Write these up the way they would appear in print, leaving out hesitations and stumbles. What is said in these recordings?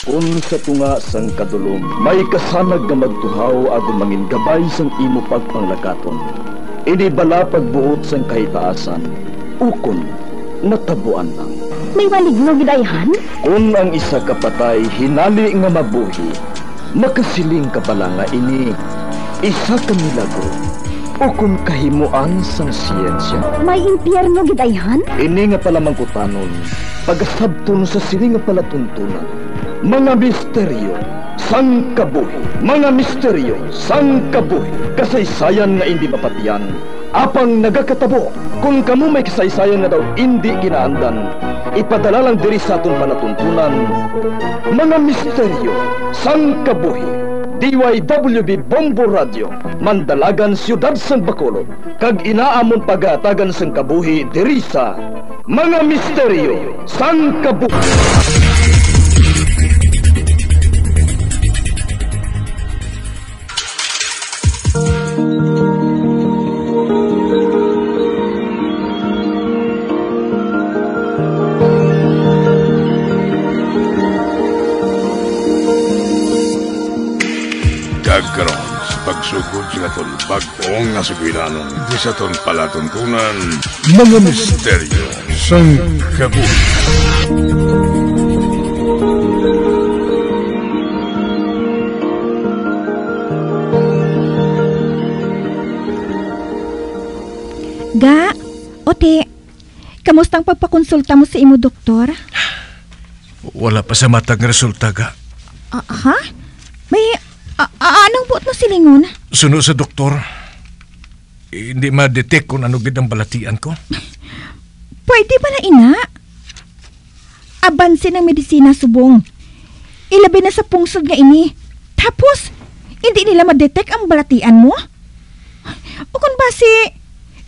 Kung sa tunga sang kadulom, may kasanag nga magtuhaw agon mangin gabay sang imo pagpanglakaton. Ini bala pagbuot sang kahitaasan, ukon natabuan lang. May maligno gidayhan? Kung ang isa kapatay hinali nga mabuhi, makasiling ka pala nga ini isa ka milagro o kung kahimuan sang siyensya. May impyerno gidayhan? Ini nga pala mangkutanon, pagasabton sa sini nga pala tuntunan. Mga misteryo sang kabuhi, mga misteryo sang kabuhi, kasaysayan nga hindi mapatiyan, apang nagakatabo. Kung kamo may kasaysayan nga daw hindi ginaandan, ipadala lang diri sa atong palatuntunan. Mga misteryo sang kabuhi, DYWB Bombo Radio, Mandalagan, Siyudad San Bacolod, kag inaamon pagatagan sang kabuhi diri sa Mga Misteryo sang Kabuhi. Karon sa pagsugod sa katon bag-ong nga sugilanon di sa ton palatuntunan, Mga Misteryo sang Kabuhi. Ga, Ote, kamustang pagpakonsulta mo sa imo doktor? Wala pa sa matag resulta, Ga. Ha? May anong buot mo silingon? Sunod sa doktor, hindi ma-detect kung ano gid ang balatian ko. Pwede ba na ina? Abansin ng medisina subong. Ilabi na sa pungsod nga ini. Tapos, hindi nila ma-detect ang balatian mo? O kung basi,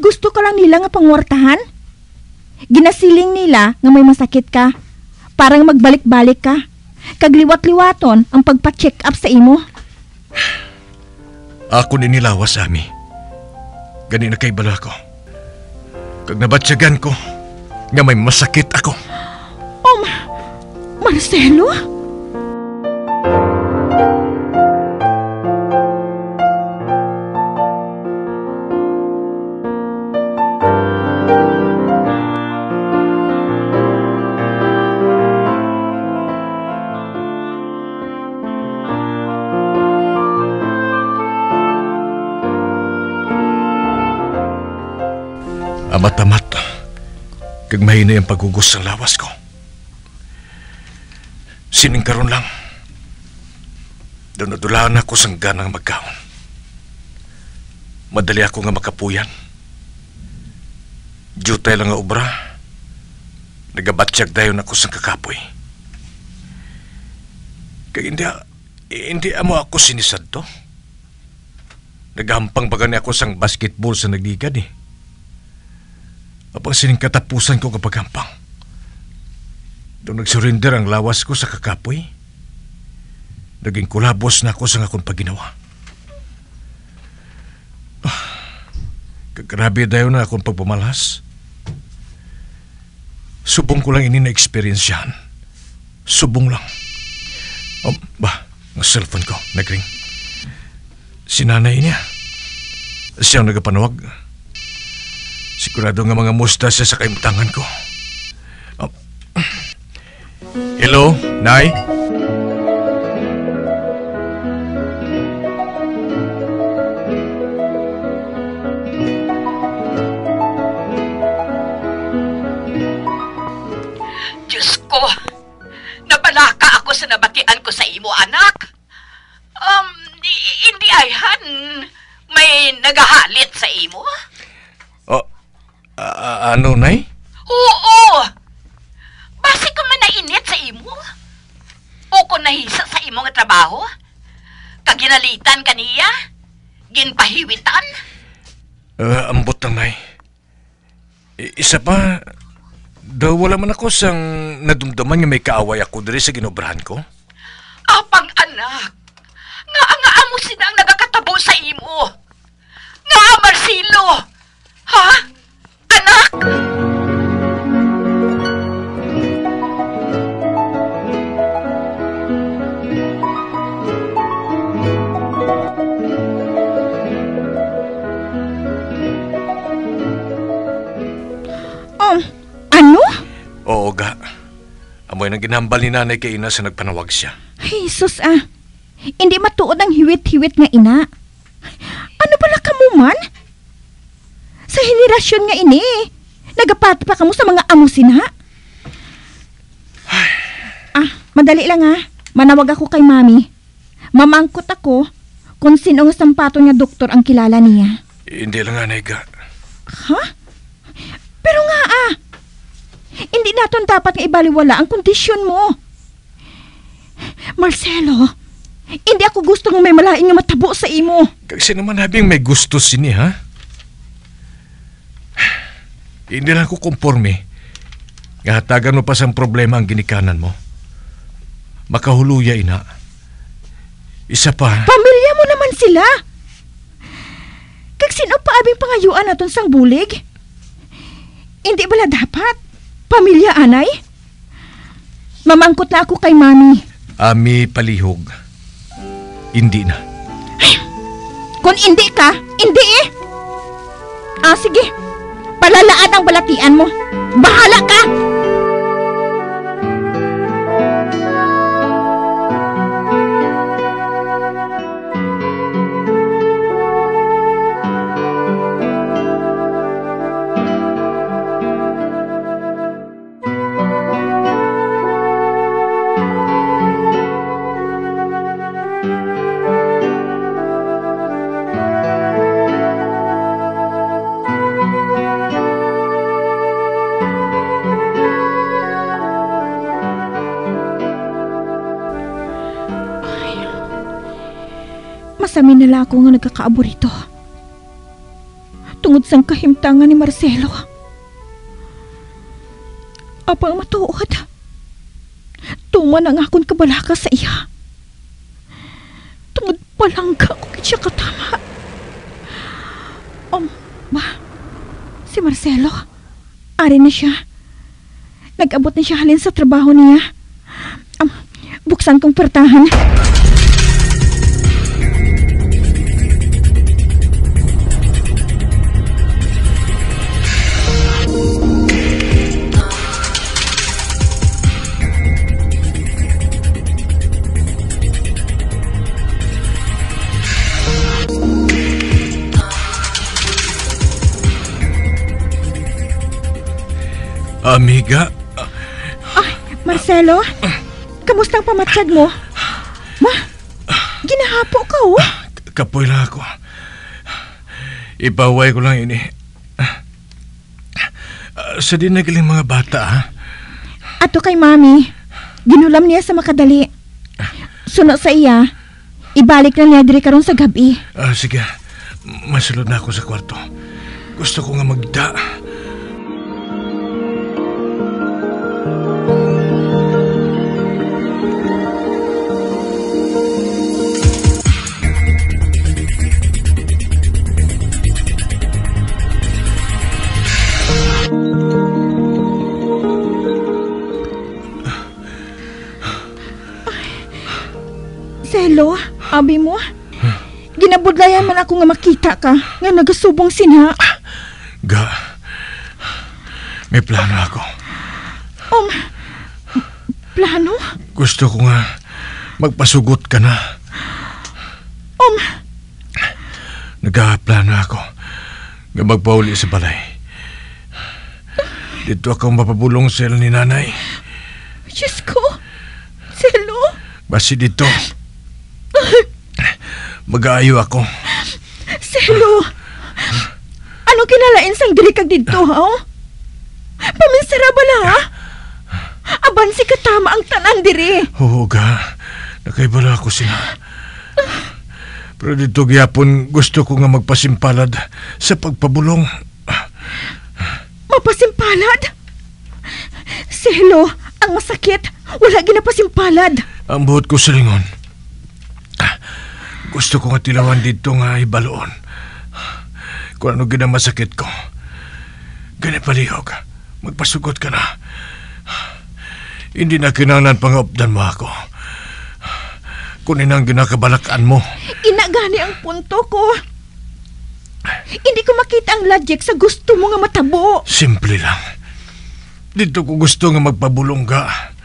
gusto ka lang nila nga pangwartahan? Ginasiling nila nga may masakit ka. Parang magbalik-balik ka. Kagliwat-liwaton ang pagpa-check up sa imo. Ako ninilawas, Ami. Gani na kay bala ko. Kag nabatsyagan ko, nga may masakit ako. Marcelo? Amat-amat, kag mahina yung pagugos ng lawas ko. Sining karon lang, doon nadulaan ako sang ganang magkaon. Madali ako nga makapuyan. Jutay lang nga obra, nagabatsyag dayon ako sang kakapoy. Kag hindi amo ako sinisad to. Nagahampang baga ni ako sang basketball sa nagligad eh. Apang sining katapusan ko kapag hampang. Doon nagsurrender ang lawas ko sa kakapoy. Naging kulabos na ako sa akong paginawa. Kagrabe dayo na akong pagpamalas. Subong ko lang ini na-experiensyahan. Subong lang. Ang cellphone ko, nagring. Si nanay niya. Siyang nagapanawag. Sigurado nga mga musta siya sa kaimutangan ko. Hello, Nay? Diyos ko, nabalaka ako sa nabatian ko sa imo, anak. Hindi ayhan, may nagahalit sa imo? Ano, Nay? Oo! Basi ko man nainit sa imo? O kung nahisa sa imo nga trabaho? Kaginalitan kaniya? Ginpahiwitan? Ambot lang, Nay. Isa pa, daw wala man ako sang nadumdaman nga may kaaway ako diri sa ginobrahan ko. Apang anak, nga amo sinang nagakatabo sa imo. Nga Marcelo! Ha? Anak! ang ginhambal ni nanay kay ina sa nagpanawag siya. Jesus hindi matuod ang hiwit-hiwit nga ina. Ano pala ka mo man? Sa henerasyon nga ini, nagapati pa ka mo sa mga amusin ha? Madali lang manawag ako kay mami. Mamangkot ako kung sino nga sampato niya doktor ang kilala niya. Hindi lang nanay ga. Ha? Pero nga hindi naton dapat nga ibaliwala ang kondisyon mo. Marcelo, hindi ako gusto ng may malain nga matabo sa imo. Kasi naman habing may gusto sini ha? Hindi lang ako kumporme. Ngahatagan mo pa sa problema ang ginikanan mo. Makahuluya ina. Isa pa. Pamilya mo naman sila. Kag sino pa abing pangayuan naton sang bulig? Hindi bala dapat? Pamilya anay? Mamangkot na ako kay mami. Ami palihog. Hindi na. Kung hindi ka, hindi sige. Palalaan ang balatian mo. Bahala ka! Masamin nila ako nga nagkakaaborito. Tungod sang kahimtangan ni Marcelo. Apang matuod. Tuman ang akong kabalaka sa iya. Tungod palangga ko siya katama. Si Marcelo, ari na siya. Nag-abot na siya halin sa trabaho niya. Buksan kong pertahan. Amiga? Marcelo? Kamusta ang pamatsyag mo? Ginahapo ka Kapoy lang ako. Ipaway ko lang ini. Sa dinagaling mga bata Ato kay mami, ginulam niya sa makadali. Suno sa iya, ibalik na niya diri karon sa gabi. Sige, masulod na ako sa kwarto. Gusto ko nga magda. Selo, abi mo? Ginabudlayan man ako nga makita ka nga nagasubong sinha. Ga, may plano ako. Plano? Gusto ko nga magpasugot ka na. Nagaplano ako nga magpauli sa balay. Dito ako mapabulong sa ni nanay. Diyos ko, Selo? Basi dito. Mag-aayo ako. Selo, ano kinalain sang diri kag didto, Paminsara bala, Aban si katama ang tanan diri. Oo ga, nakaibala ako sila. Pero dito gyapon gusto ko nga magpasimpalad sa pagpabulong. Mapasimpalad? Selo, ang masakit, wala ginapasimpalad. Ang buhot ko sa lingon. Gusto ko nga tilawan dito nga ibaloon. Kung ano ginamasakit ko. Ganit palihog. Magpasugot ka na. Hindi na kinanglan pang-opdan mo ako. Kung inang ginakabalakan mo. Inagani ang punto ko. Hindi ko makita ang logic sa gusto mo nga matabo. Simple lang. Dito ko gusto nga magpabulong ka.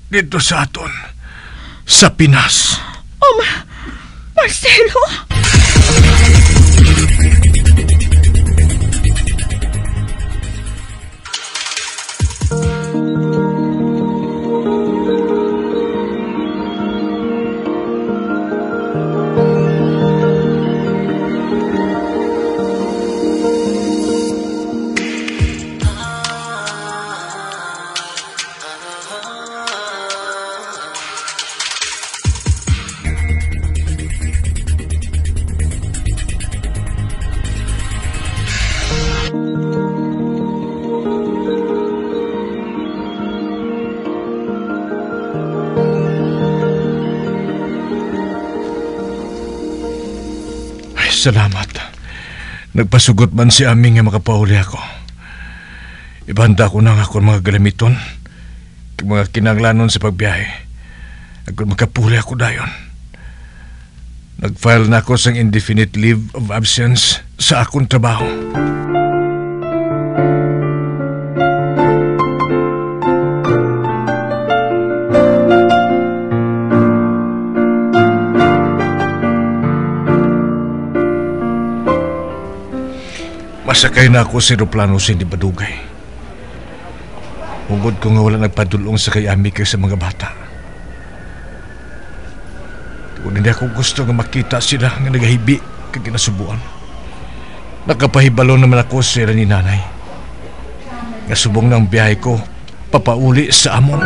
dito sa aton, sa Pinas. Marcelo? Salamat. Nagpasugot man si aming nga makapauli ako. Ibanda ko na nga akong mga galamiton, mga kinanglanon sa pagbiyahe. Agad makapuli ako dayon. Nag-file na ako sa indefinite leave of absence sa akong trabaho. Masakay na ako sa aeroplano sa hindi badugay. Hungod ko nga wala nagpadulong sa kayami kay sa mga bata. Kung hindi ako gusto nga makita sila nga nagahibi kag ginasubuan. Nakapahibalo naman ako sa ni nanay. Nga subong ng biyahe ko papauli sa amon.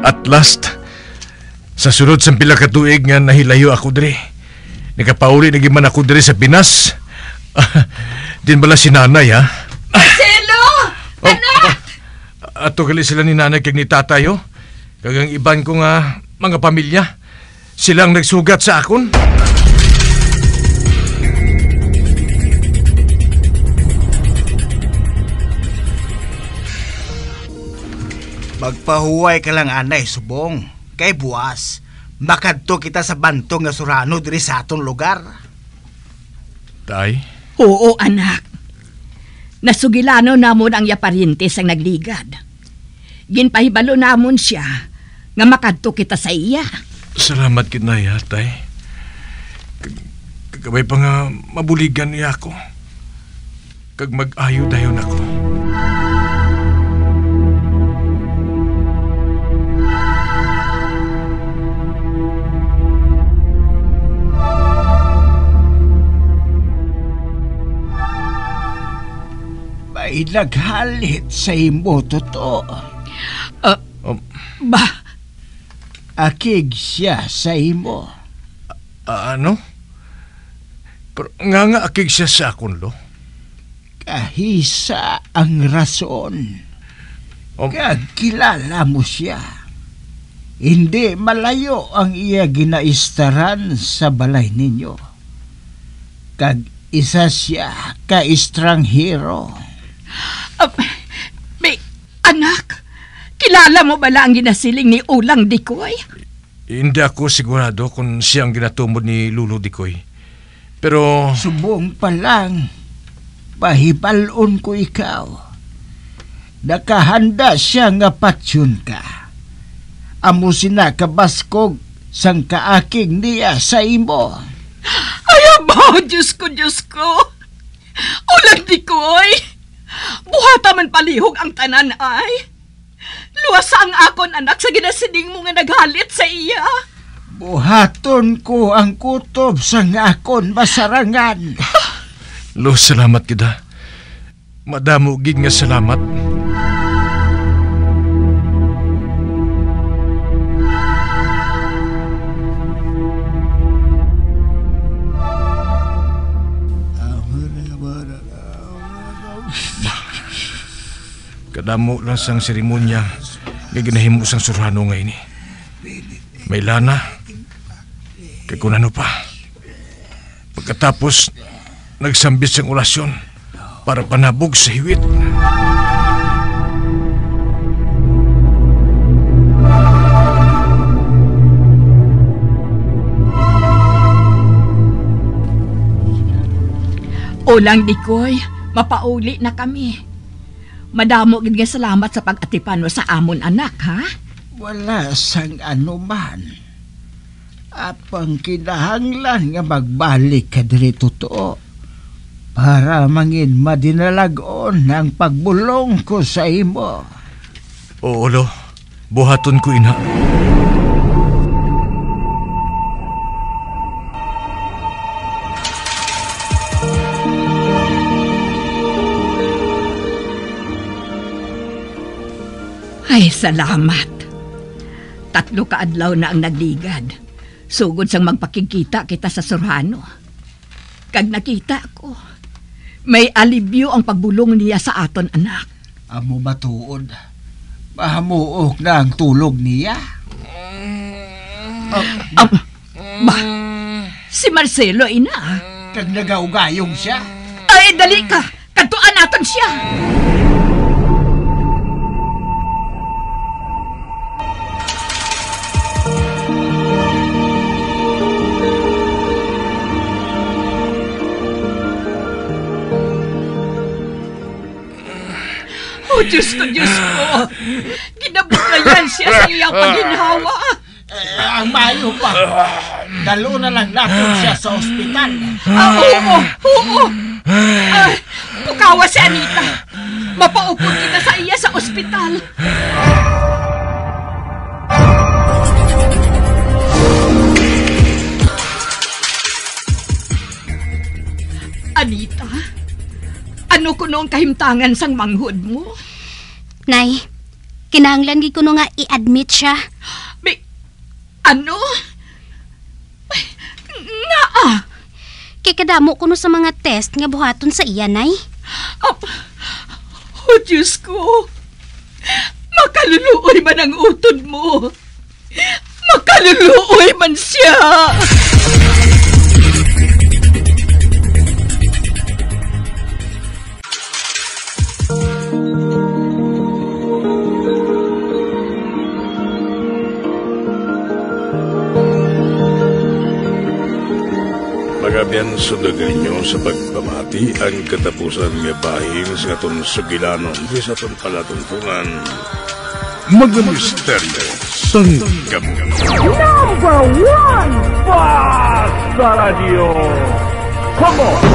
At last, sa sunod sa pila ka tuig nga nahilayo ako diri. Nakapauli na giman ako diri sa Pinas. Din bala si nanay, ha? Marcelo! Anak! Ato gali sila ni nanay kag ni tatayo. Kagang iban ko nga mga pamilya. Silang nagsugat sa akon. Magpahuway ka lang, anay, subong. Kay buwas, makadto kita sa bantong nga surano diri sa aton lugar. Tay? Oo, anak. Nasugilano namon ang yaparintes ang nagligad. Ginpahibalo namon siya nga makadto kita sa iya. Salamat kinay, ha, tay. Kagabay pa nga mabuligan niya ako. Kag mag-ayo dayon ako. May naghalit sa imo, totoo. Ba? Akig siya sa imo. Ano? Pero nga akig siya sa akon, lo. Kahisa ang rason. Kag kilala mo siya. Hindi malayo ang iya ginaistaran sa balay ninyo. Kag isa siya ka estranghero. Anak, kilala mo bala ang ginasiling ni Ulang Dikoy? Hindi ako sigurado kung siya ang ginatumod ni Lulu Dikoy. Pero... Subong pa lang, pahibalon ko ikaw. Nakahanda siya nga patsyon ka. Amo sina kabaskog sang kaaking niya sa imo. Ay, aba, Diyos ko. Ulang Dikoy! Buhata man palihog ang tanan ay. Luwasa ang akon anak sa ginasiling mo nga naghalit sa iya. Buhaton ko ang kutob sa akon masarangan. Lo, salamat kita. Madamo gid nga salamat. Kadamo lang sang seremonya nga ginahimo sang surano nga ini. May lana, kay kung ano pa. Pagkatapos, nagsambit sang orasyon para panabog sa hiwit. O lang, Dikoy, mapauli na kami. Madamo gid nga salamat sa pag-atipan mo sa amon anak, ha? Wala sang anuman. Apang kinahanglan nga magbalik ka diri totoo para mangin madinalagon ang pagbulong ko sa imo. Oo, lo. Buhaton ko ina. Ay, salamat. 3 kaadlaw na ang nagligad. Sugod sang magpakikita kita sa Surhano. Kag nakita ko, may alibyo ang pagbulong niya sa aton anak. Amo matuod. Mahamuok na ang tulog niya. Ba, si Marcelo, ina. Kag nagaugayong siya. Ay, dali ka. Kantuan naton siya. Oh, Diyos ko, Diyos ko. Ginabukayan siya sa iyang paginhawa. Ang mayo pa. Dalo na lang natin siya sa ospital. Oo. Pukawa si Anita. Mapaupod kita sa iya sa ospital. Anita? Ano ko noong kahimtangan sang manghod mo? Nay, kinahanglan gid kuno nga i-admit siya. May, ano? Nga Kay kadamo kuno sa mga test nga buhaton sa iya, nay. Oh, Diyos ko. Makaluluoy man ang utod mo. Makaluluoy man siya. Magabiyanso na ganyo sa pagpamati ang katapusan nga bahin sa aton sugilanon di sa aton palatuntunan. Mga misteryo Sangkabuhi. #1 Basta Radio. Come on!